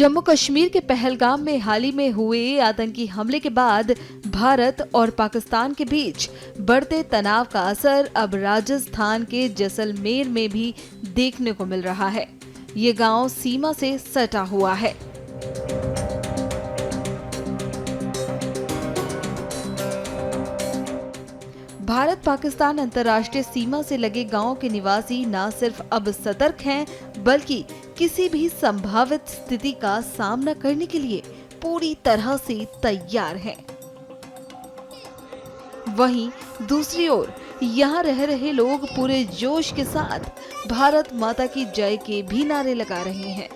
जम्मू कश्मीर के पहलगाम में हाल ही में हुए आतंकी हमले के बाद भारत और पाकिस्तान के बीच बढ़ते तनाव का असर अब राजस्थान के जैसलमेर में भी देखने को मिल रहा है। ये गांव सीमा से सटा हुआ है। भारत पाकिस्तान अंतर्राष्ट्रीय सीमा से लगे गांवों के निवासी न सिर्फ अब सतर्क हैं, बल्कि किसी भी संभावित स्थिति का सामना करने के लिए पूरी तरह से तैयार हैं। वहीं दूसरी ओर यहाँ रह रहे लोग पूरे जोश के साथ भारत माता की जय के भी नारे लगा रहे हैं।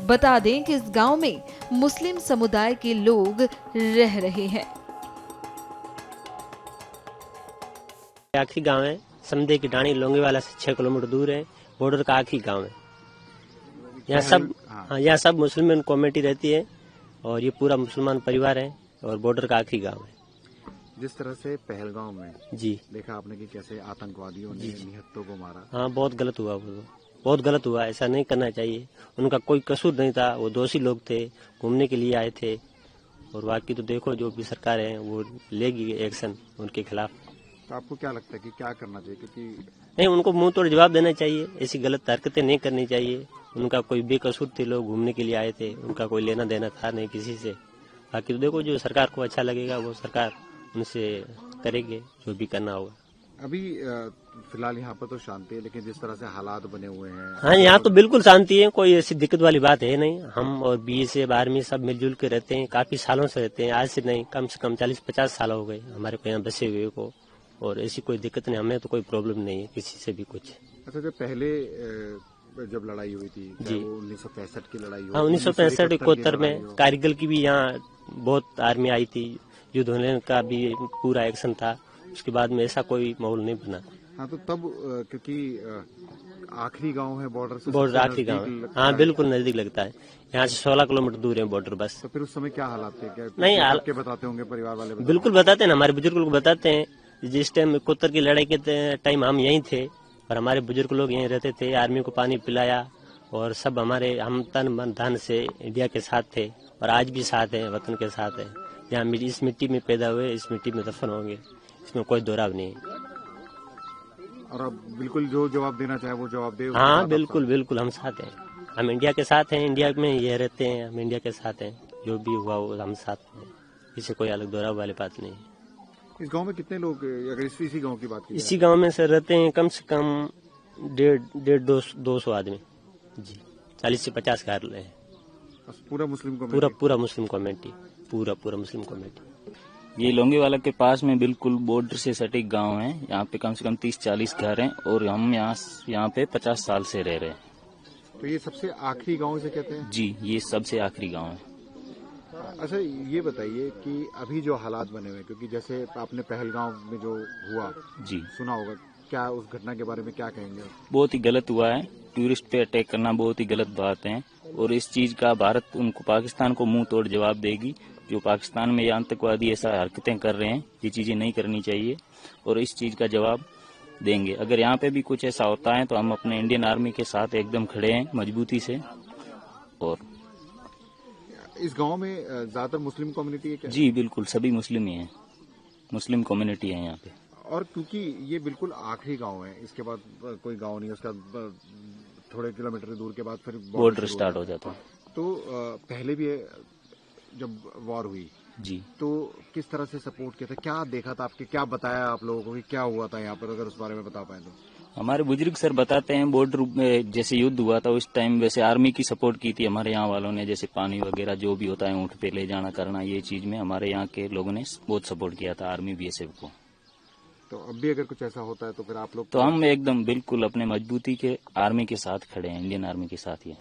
बता दें कि इस गांव में मुस्लिम समुदाय के लोग रह रहे हैं। आखिरी गांव है समदे की डाणी लोंगेवाला से 6 किलोमीटर दूर है। बॉर्डर का आखिरी गांव है। यहाँ सब मुस्लिम कम्युनिटी रहती है और ये पूरा मुसलमान परिवार है और बॉर्डर का आखिरी गांव है। जिस तरह से पहलगाम में जी देखा आपने कि कैसे आतंकवादियों ने निहत्तों को मारा। हाँ, बहुत गलत हुआ, वो बहुत गलत हुआ। ऐसा नहीं करना चाहिए। उनका कोई कसूर नहीं था, वो दोषी लोग थे, घूमने के लिए आए थे। और बाकी तो देखो जो भी सरकार है वो लेगी एक्शन उनके खिलाफ। तो आपको क्या लगता है कि क्या करना चाहिए? क्योंकि नहीं, उनको मुंह तोड़ जवाब देना चाहिए। ऐसी गलत हरकतें नहीं करनी चाहिए। उनका कोई बेकसूर थे, लोग घूमने के लिए आए थे, उनका कोई लेना देना था नहीं किसी से। बाकी तो देखो जो सरकार को अच्छा लगेगा वो सरकार उनसे करेंगे जो भी करना होगा। अभी फिलहाल यहाँ पर तो शांति है, लेकिन जिस तरह से हालात बने हुए हैं। हाँ, यहाँ तो बिल्कुल शांति है, कोई ऐसी दिक्कत वाली बात है नहीं। हम और BSF आर्मी सब मिलजुल के रहते हैं, काफी सालों से रहते हैं। आज से नहीं, कम से कम 40-50 साल हो गए हमारे को यहाँ बसे हुए को। और ऐसी कोई दिक्कत नहीं, हमें तो कोई प्रॉब्लम नहीं है किसी से भी कुछ। अच्छा, जब पहले जब लड़ाई हुई थी जी, 1965 की लड़ाई हुई। हाँ, 1965-71 में कारगिल की भी यहाँ बहुत आर्मी आई थी। युद्ध होने का भी पूरा एक्शन था। उसके बाद में ऐसा कोई माहौल नहीं बना। हाँ, तो तब क्योंकि आखिरी गांव है बॉर्डर से, बॉर्डर आखिरी गांव है। हाँ, बिल्कुल नजदीक लगता है। यहाँ से 16 किलोमीटर दूर है बॉर्डर बस। तो फिर उस समय क्या हालात थे? क्या नहीं, आपके बताते होंगे परिवार वाले? बिल्कुल बताते हैं, हमारे बुजुर्ग लोग बताते हैं। जिस टाइम 71 की लड़ाई के टाइम हम यहीं थे और हमारे बुजुर्ग लोग यहीं रहते थे। आर्मी को पानी पिलाया और सब हमारे हम तन मन धन से इंडिया के साथ थे और आज भी साथ है, वतन के साथ है। यहाँ इस मिट्टी में पैदा हुए, इस मिट्टी में दफन होंगे, इसमें कोई दोहराव नहीं है। और अब बिल्कुल जो जवाब देना चाहे वो जवाब दे। हाँ, बिल्कुल बिल्कुल हम साथ हैं। हम इंडिया के साथ हैं, इंडिया में ये रहते हैं, हम इंडिया के साथ हैं। जो भी हुआ वो हम साथ हैं, इससे कोई अलग दोहराव वाली बात नहीं है। इस गांव में कितने लोग, अगर इसी गांव की बात की? इसी गांव में सर रहते हैं कम से कम 150-200 आदमी जी। 40 से 50 घर हैं। पूरा मुस्लिम कम्युनिटी? पूरा मुस्लिम कम्युनिटी, पूरा मुस्लिम कम्युनिटी। ये लोंगेवाला के पास में बिल्कुल बॉर्डर से सटीक गांव है। यहाँ पे कम से कम 30-40 घर हैं और हम यहाँ पे 50 साल से रह रहे हैं। तो ये सबसे आखिरी गांव से कहते हैं? जी, ये सबसे आखिरी गांव है। अच्छा, ये बताइए कि अभी जो हालात बने हुए, क्योंकि जैसे आपने पहलगाम में जो हुआ जी सुना होगा, क्या उस घटना के बारे में क्या कहेंगे? बहुत ही गलत हुआ है। टूरिस्ट पे अटैक करना बहुत ही गलत बात है और इस चीज का भारत उनको पाकिस्तान को मुंह तोड़ जवाब देगी। जो पाकिस्तान में ये आतंकवादी ऐसा हरकतें कर रहे हैं, ये चीजें नहीं करनी चाहिए और इस चीज का जवाब देंगे। अगर यहाँ पे भी कुछ ऐसा होता है तो हम अपने इंडियन आर्मी के साथ एकदम खड़े हैं मजबूती से। और इस गांव में ज्यादातर मुस्लिम कम्युनिटी है क्या? जी, बिल्कुल सभी मुस्लिम ही हैं, मुस्लिम कम्युनिटी है यहाँ पे। और क्योंकि ये बिल्कुल आखिरी गांव है, इसके बाद कोई गांव नहीं है, उसका थोड़े किलोमीटर दूर के बाद फिर बॉर्डर स्टार्ट हो जाता है। तो पहले भी जब वॉर हुई जी, तो किस तरह से सपोर्ट किया था? क्या देखा था आपके, क्या बताया आप लोगों को कि क्या हुआ था यहाँ पर, अगर उस बारे में बता पाए तो? हमारे बुजुर्ग सर बताते हैं बॉर्डर में जैसे युद्ध हुआ था उस टाइम वैसे आर्मी की सपोर्ट की थी हमारे यहाँ वालों ने। जैसे पानी वगैरह जो भी होता है ऊँट पे ले जाना करना, ये चीज में हमारे यहाँ के लोगों ने बहुत सपोर्ट किया था आर्मी BSF को। तो अब भी अगर कुछ ऐसा होता है तो फिर आप लोग? तो हम एकदम बिल्कुल अपने मजबूती के आर्मी के साथ खड़े हैं, इंडियन आर्मी के साथ ही।